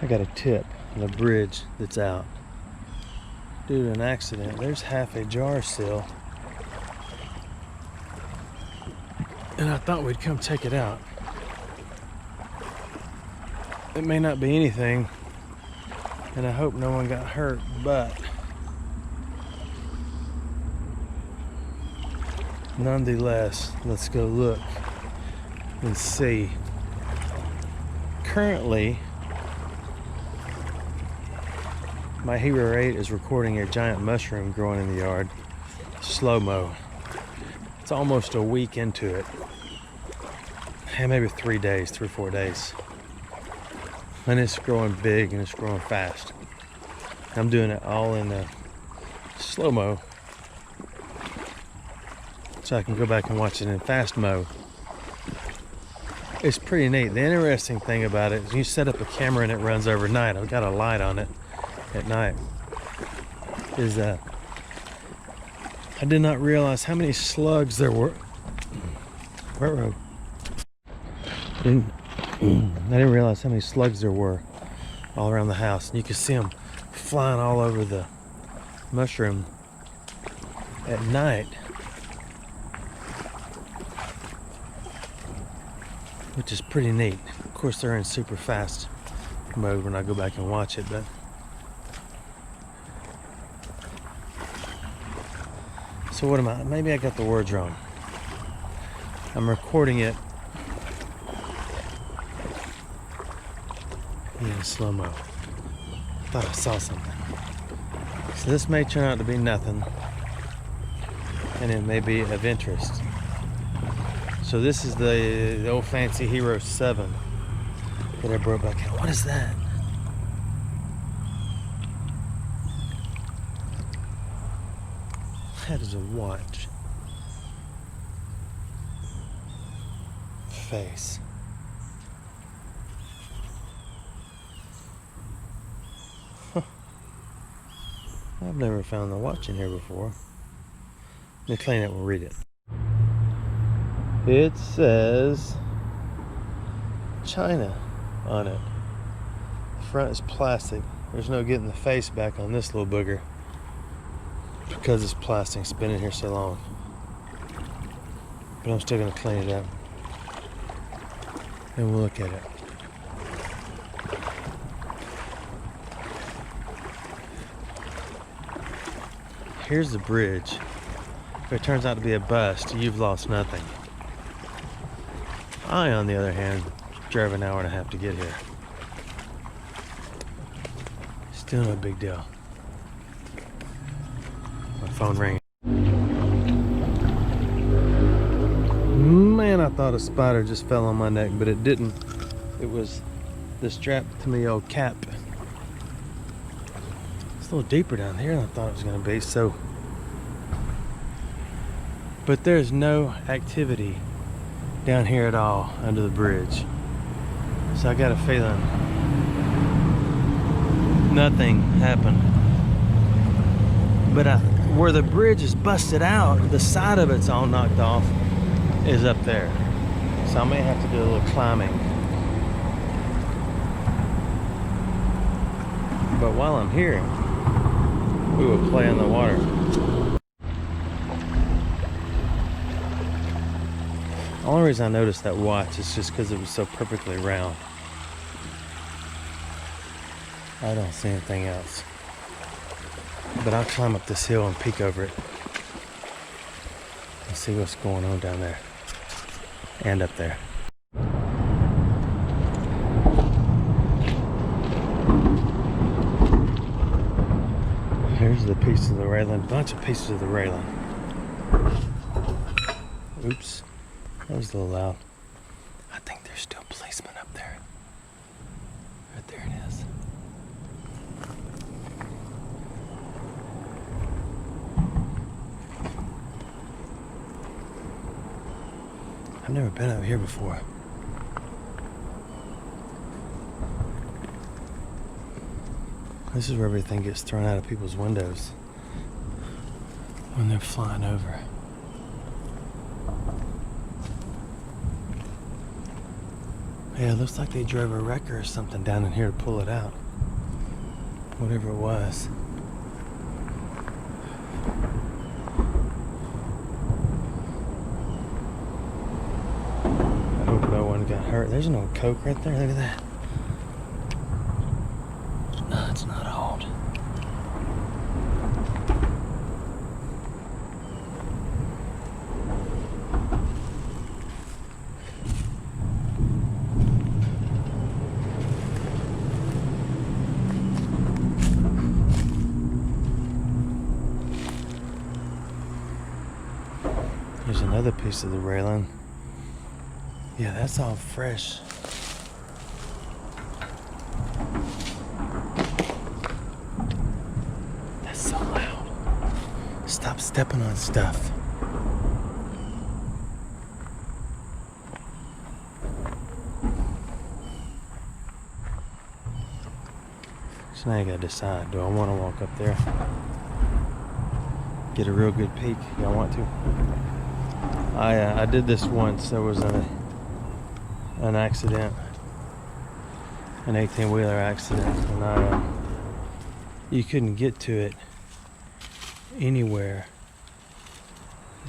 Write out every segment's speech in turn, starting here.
I got a tip on a bridge that's out due to an accident. There's half a jar still, and I thought we'd come check it out. It may not be anything, and I hope no one got hurt, but nonetheless, let's go look and see. Currently, my Hero 8 is recording a giant mushroom growing in the yard, slow-mo. It's almost a week into it. And maybe 3 days, 3 or 4 days. And it's growing big and it's growing fast. I'm doing it all in slow-mo, so I can go back and watch it in fast mo. It's pretty neat. The interesting thing about it is you set up a camera and it runs overnight. I've got a light on it at night. I did not realize how many slugs there were. I didn't realize how many slugs there were all around the house. And you could see them flying all over the mushroom at night, which is pretty neat. Of course, they're in super fast mode when I go back and watch it, but so what am I? Maybe I got the words wrong. I'm recording it in slow-mo. I thought I saw something. So this may turn out to be nothing, and it may be of interest. So this is the old fancy Hero 7 that I brought back out. What is that? That is a watch. Face. Huh. I've never found the watch in here before. Let me clean it, we'll read it. It says China on it. The front is plastic. There's no getting the face back on this little booger because it's plastic. It's been in here so long. But I'm still going to clean it up and we'll look at it. Here's the bridge. If it turns out to be a bust, you've lost nothing. I, on the other hand, drove an hour and a half to get here. Still no big deal. My phone rang. Man, I thought a spider just fell on my neck, but it didn't. It was the strap to my old cap. It's a little deeper down here than I thought it was going to be, so. But there's no activity down here at all under the bridge. So I got a feeling nothing happened. But where the bridge is busted out, the side of it's all knocked off, is up there. So I may have to do a little climbing. But while I'm here, we will play in the water. The only reason I noticed that watch is just because it was so perfectly round. I don't see anything else. But I'll climb up this hill and peek over it and see what's going on down there and up there. Here's the piece of the railing, bunch of pieces of the railing. Oops. That was a little loud. I think there's still policemen up there. Right there it is. I've never been up here before. This is where everything gets thrown out of people's windows when they're flying over. Yeah, it looks like they drove a wrecker or something down in here to pull it out. Whatever it was. I hope no one got hurt. There's no Coke right there. Look at that. No, it's not old. Here's another piece of the railing. Yeah, that's all fresh. That's so loud. Stop stepping on stuff. So now you gotta decide, do I want to walk up there? Get a real good peek. Y'all want to? I did this once. There was an accident, an 18-wheeler accident, and you couldn't get to it anywhere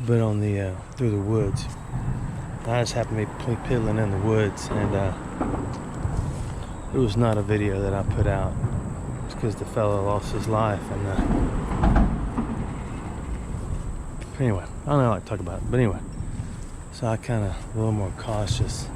but on the through the woods. I just happened to be piddling in the woods, and it was not a video that I put out. It's because the fellow lost his life, and anyway, I don't know how to talk about it, but anyway. So I kind of a little more cautious.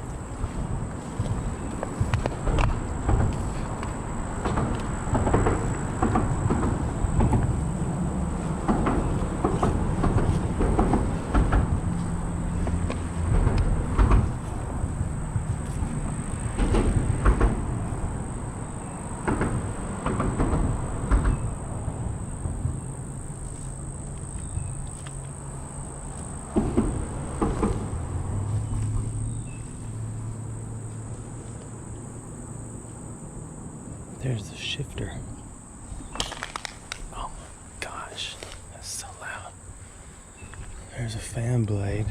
There's the shifter. Oh my gosh, that's so loud. There's a fan blade.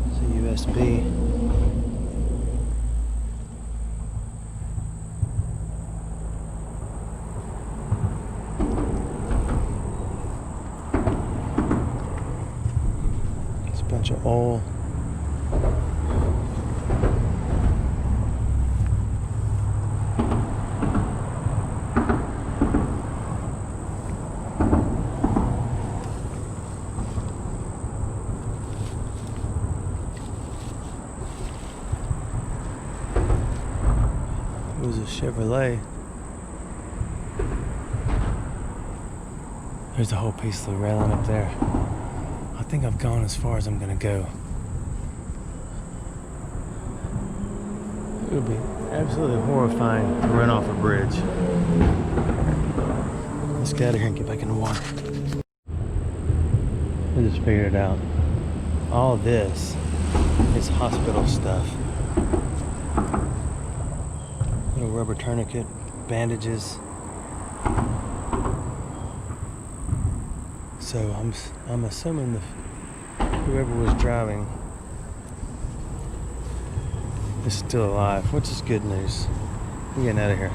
It's a USB. Bunch of oil. It was a Chevrolet. There's a whole piece of the railing up there. I think I've gone as far as I'm gonna go. It would be absolutely horrifying to run off a bridge. Let's get out of here and get back in the water. I just figured it out. All this is hospital stuff. Little rubber tourniquet, bandages. So I'm assuming whoever was driving is still alive, which is good news. I'm getting out of here.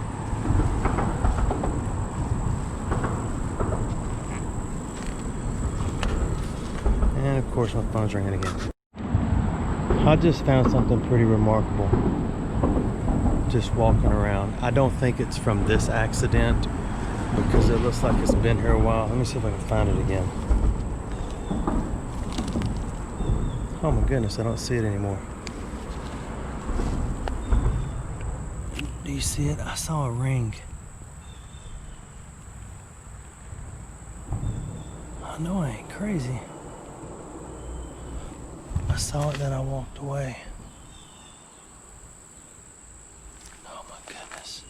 And of course my phone's ringing again. I just found something pretty remarkable just walking around. I don't think it's from this accident, because it looks like it's been here a while. Let me see if I can find it again. Oh my goodness, I don't see it anymore. Do you see it? I saw a ring. I know I ain't crazy. I saw it, then I walked away. Oh my goodness.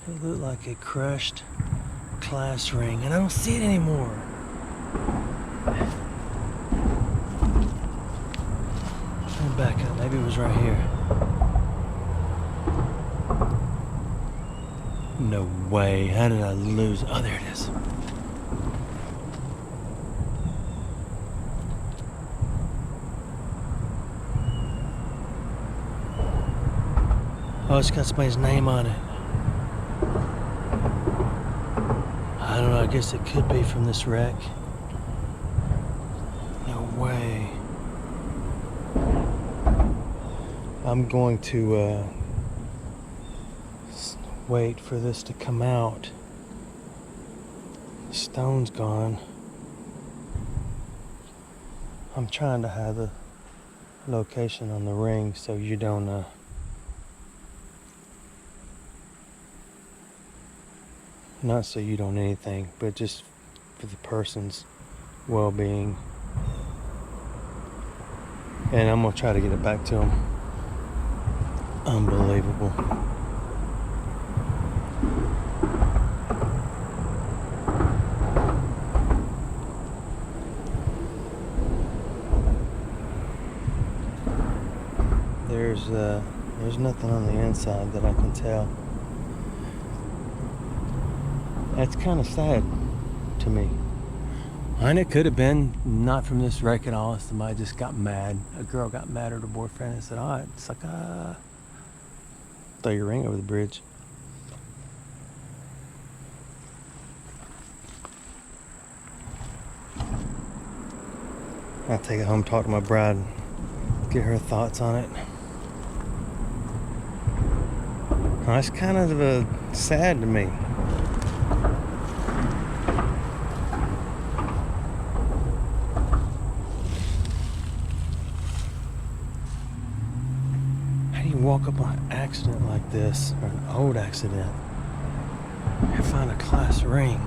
It looked like a crushed class ring, and I don't see it anymore. Let me back up. Maybe it was right here. No way. How did I lose? Oh, there it is. Oh, it's got somebody's name on it. I don't know. I guess it could be from this wreck. No way. I'm going to wait for this to come out. The stone's gone. I'm trying to have the location on the ring so you don't not so you don't anything, but just for the person's well-being. And I'm gonna try to get it back to him. Unbelievable. There's nothing on the inside that I can tell. That's kind of sad to me. And it could have been not from this wreck at all. Somebody just got mad. A girl got mad at her boyfriend and said, "Oh, it's like throw your ring over the bridge." I'll take it home, talk to my bride, and get her thoughts on it. Oh, it's kind of sad to me. How do you walk up on an accident like this, or an old accident, and find a class ring?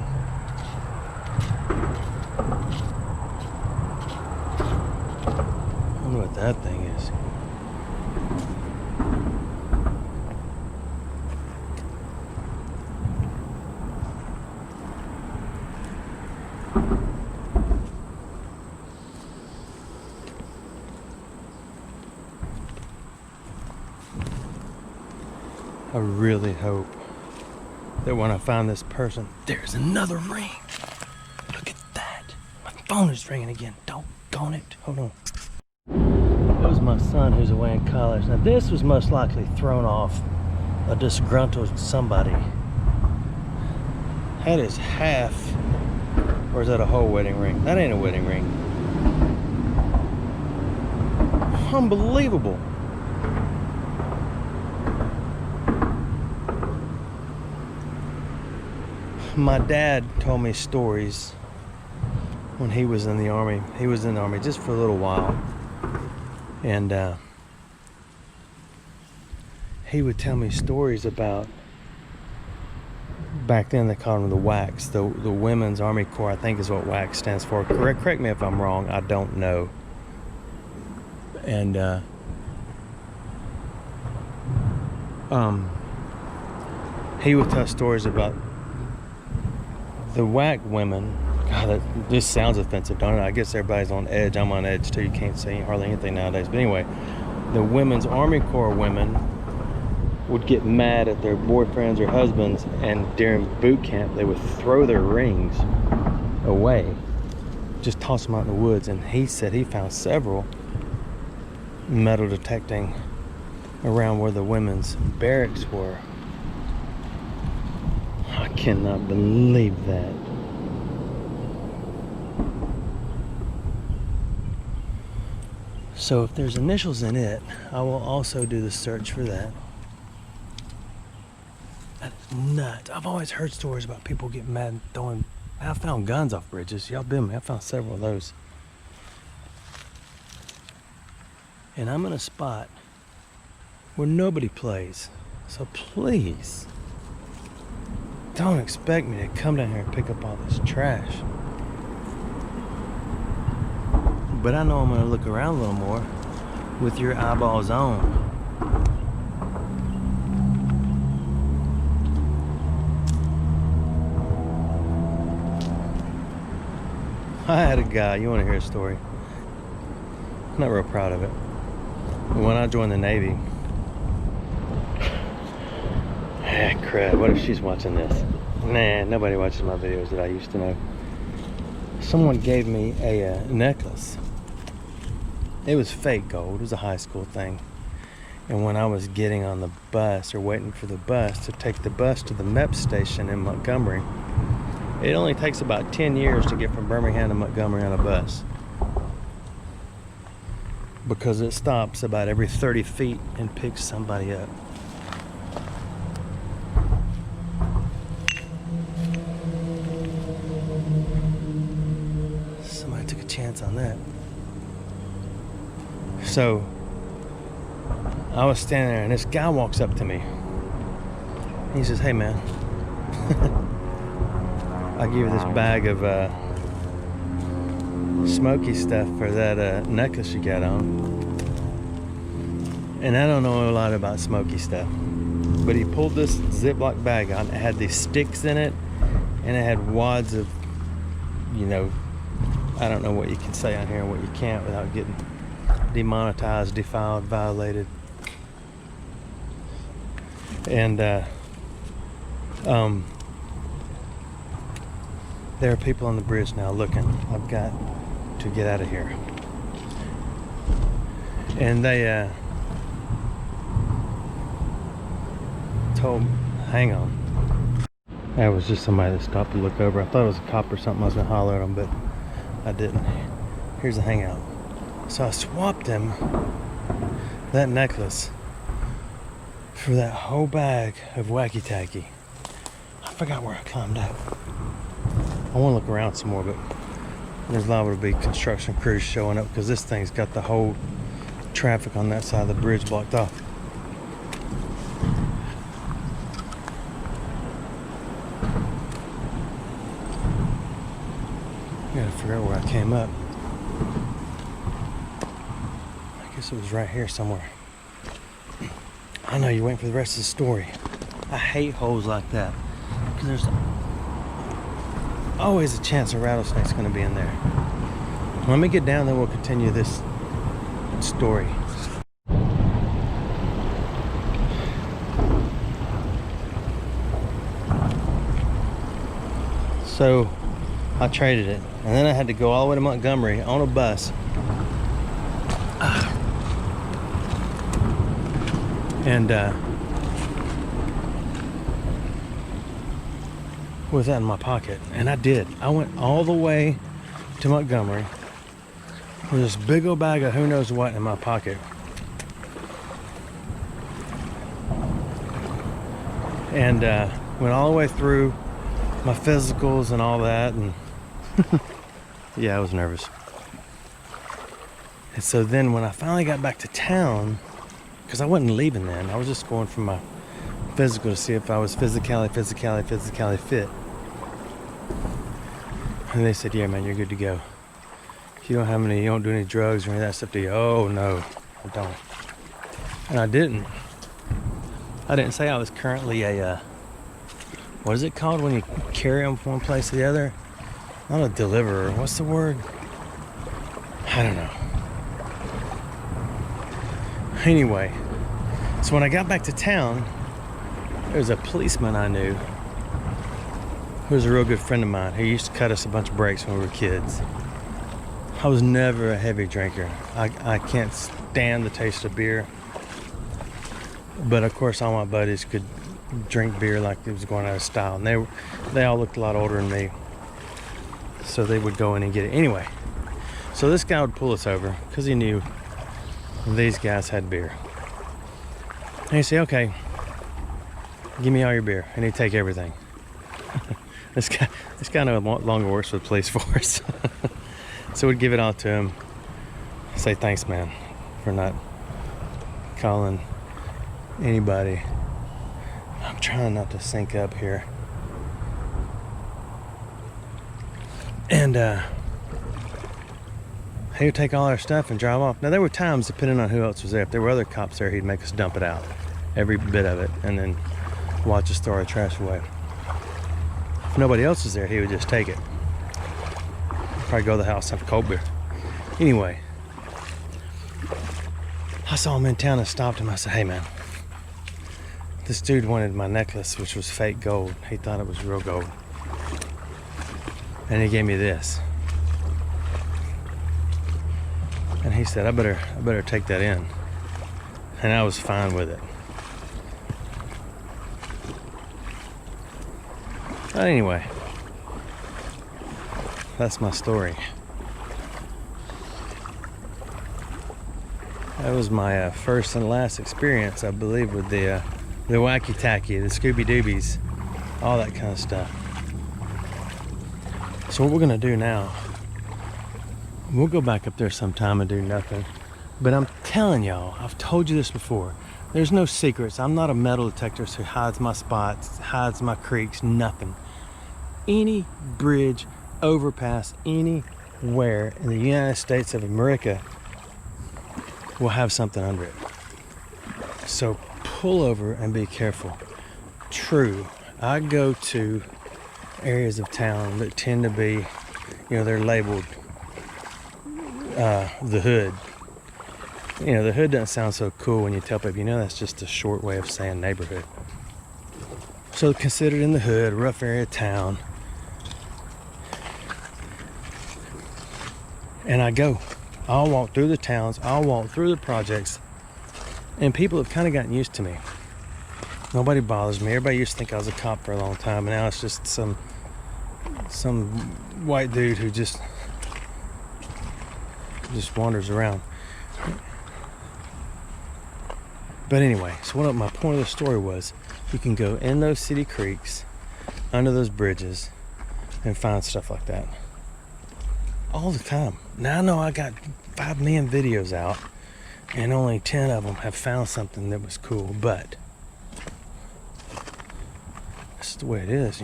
I wonder what that thing is. I really hope that when I find this person, there's another ring. Look at that. My phone is ringing again. Doggone it. Hold on. It was my son who's away in college. Now this was most likely thrown off a disgruntled somebody. That is half, or is that a whole wedding ring? That ain't a wedding ring. Unbelievable. My dad told me stories when he was in the Army. He was in the Army just for a little while. And he would tell me stories about, back then they called them the WACs, the Women's Army Corps, I think is what WAC stands for. Correct me if I'm wrong, I don't know. And he would tell stories about the WAC women. God, this sounds offensive, don't it? I guess everybody's on edge. I'm on edge too. You can't say hardly anything nowadays. But anyway, the Women's Army Corps women would get mad at their boyfriends or husbands, and during boot camp, they would throw their rings away, just toss them out in the woods. And he said he found several metal detecting around where the women's barracks were. I cannot believe that. So if there's initials in it, I will also do the search for that. That is nuts. I've always heard stories about people getting mad and throwing. I found guns off bridges. Y'all been me. I found several of those. And I'm in a spot where nobody plays. So please, don't expect me to come down here and pick up all this trash. But I know I'm gonna look around a little more with your eyeballs on. I had a guy, you wanna hear a story? I'm not real proud of it. When I joined the Navy, crap, what if she's watching this? Nah, nobody watches my videos that I used to know. Someone gave me a necklace. It was fake gold. It was a high school thing. And when I was getting on the bus or waiting for the bus to take the bus to the MEP station in Montgomery, it only takes about 10 years to get from Birmingham to Montgomery on a bus, because it stops about every 30 feet and picks somebody up. Somebody took a chance on that. So I was standing there and this guy walks up to me. He says, "Hey man, I'll give you this bag of smoky stuff for that necklace you got on." And I don't know a lot about smoky stuff, but he pulled this Ziploc bag out. It had these sticks in it, and it had wads of, you know, I don't know what you can say on here and what you can't without getting demonetized, defiled, violated. And there are people on the bridge now looking. I've got to get out of here. And they told me, hang on. That was just somebody that stopped to look over. I thought it was a cop or something. I was gonna holler at him, but I didn't. Here's a hangout. So I swapped him that necklace for that whole bag of wacky tacky. I forgot where I climbed up. I want to look around some more, but there's liable to be construction crews showing up because this thing's got the whole traffic on that side of the bridge blocked off. I gotta figure out where I came up. I guess it was right here somewhere. I know you're waiting for the rest of the story. I hate holes like that because there's always a chance a rattlesnake's going to be in there. Let me get down, then we'll continue this story. So I traded it, and then I had to go all the way to Montgomery on a bus. And with that in my pocket, and I did. I went all the way to Montgomery with this big old bag of who knows what in my pocket. And went all the way through my physicals and all that, and yeah, I was nervous. And so then when I finally got back to town, because I wasn't leaving then, I was just going for my physical to see if I was physically fit. And they said, "Yeah, man, you're good to go. You don't do any drugs or any of that stuff, do you?" "Oh, no, I don't." And I didn't. I didn't say I was currently a, what is it called when you carry them from one place to the other? Not a deliverer. What's the word? I don't know. Anyway, so when I got back to town, there was a policeman I knew who was a real good friend of mine. He used to cut us a bunch of breaks when we were kids. I was never a heavy drinker. I can't stand the taste of beer. But of course, all my buddies could drink beer like it was going out of style. And they all looked a lot older than me. So they would go in and get it. Anyway, so this guy would pull us over because he knew these guys had beer. And he'd say, "Okay, give me all your beer." And he'd take everything. This guy no longer works for the police force. So we'd give it all to him. Say, "Thanks, man, for not calling anybody." I'm trying not to sync up here. And he would take all our stuff and drive off. Now, there were times, depending on who else was there, if there were other cops there, he'd make us dump it out, every bit of it, and then watch us throw our trash away. If nobody else was there, he would just take it. Probably go to the house and have a cold beer. Anyway, I saw him in town and stopped him. I said, "Hey, man, This dude wanted my necklace, which was fake gold. He thought it was real gold. And he gave me this. And he said, I better take that in. And I was fine with it. But anyway, that's my story. That was my first and last experience, I believe, with the wacky tacky, the Scooby Doobies, all that kind of stuff. So what we're gonna do now, we'll go back up there sometime and do nothing. But I'm telling y'all, I've told you this before, there's no secrets. I'm not a metal detector who hides my spots, hides my creeks, nothing. Any bridge, overpass, anywhere in the United States of America will have something under it. So pull over and be careful. True, I go to areas of town that tend to be, they're labeled the hood. The hood doesn't sound so cool when you tell people, that's just a short way of saying neighborhood. So considered in the hood, rough area of town. And I'll walk through the towns, I'll walk through the projects, and people have kind of gotten used to me. Nobody bothers me. Everybody used to think I was a cop for a long time, and now it's just some white dude who just wanders around. But anyway, so what my point of the story was, you can go in those city creeks, under those bridges, and find stuff like that. All the time. Now I know I got 5 million videos out, and only 10 of them have found something that was cool, but that's the way it is,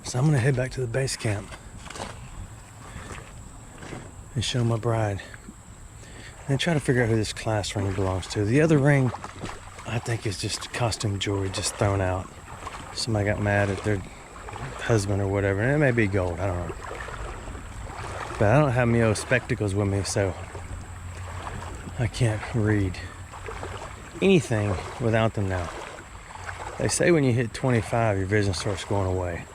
So I'm gonna head back to the base camp and show my bride and try to figure out who this class ring belongs to. The other ring, I think, is just costume jewelry just thrown out. Somebody got mad at their husband or whatever, and it may be gold, I don't know. But I don't have my old spectacles with me, so I can't read anything without them now. They say when you hit 25, your vision starts going away.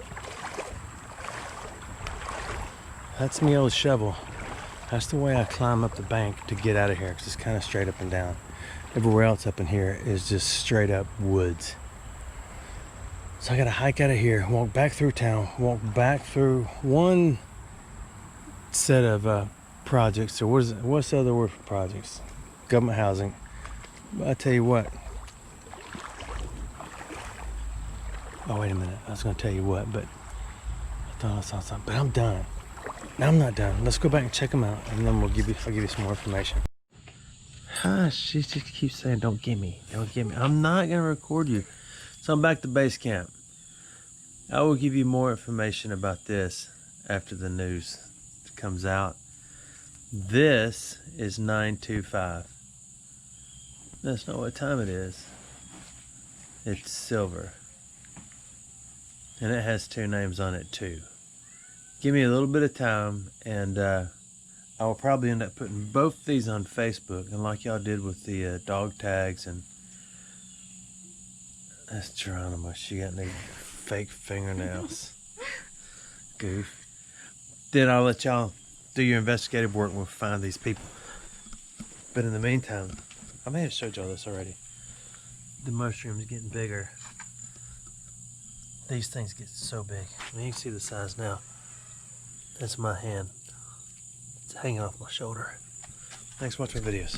That's my old shovel. That's the way I climb up the bank to get out of here, because it's kind of straight up and down. Everywhere else up in here is just straight up woods. So I gotta hike out of here, walk back through town, walk back through one set of projects, or what's the other word for projects? Government housing. But I tell you what. Oh, wait a minute. I was gonna tell you what, but I thought I saw something. But I'm done. Now I'm not done. Let's go back and check them out, and then I'll give you some more information. She just keeps saying, don't give me. I'm not gonna record you. So I'm back to base camp. I will give you more information about this after the news comes out. This is 925. That's not what time it is. It's silver. And it has 2 names on it too. Give me a little bit of time, and I will probably end up putting both these on Facebook, and like y'all did with the dog tags. And that's Geronimo. She got new fake fingernails. Goof. Then I'll let y'all do your investigative work and we'll find these people. But in the meantime, I may have showed y'all this already. The mushroom's getting bigger. These things get so big. I mean, you can see the size now. That's my hand. It's hanging off my shoulder. Thanks for watching my videos.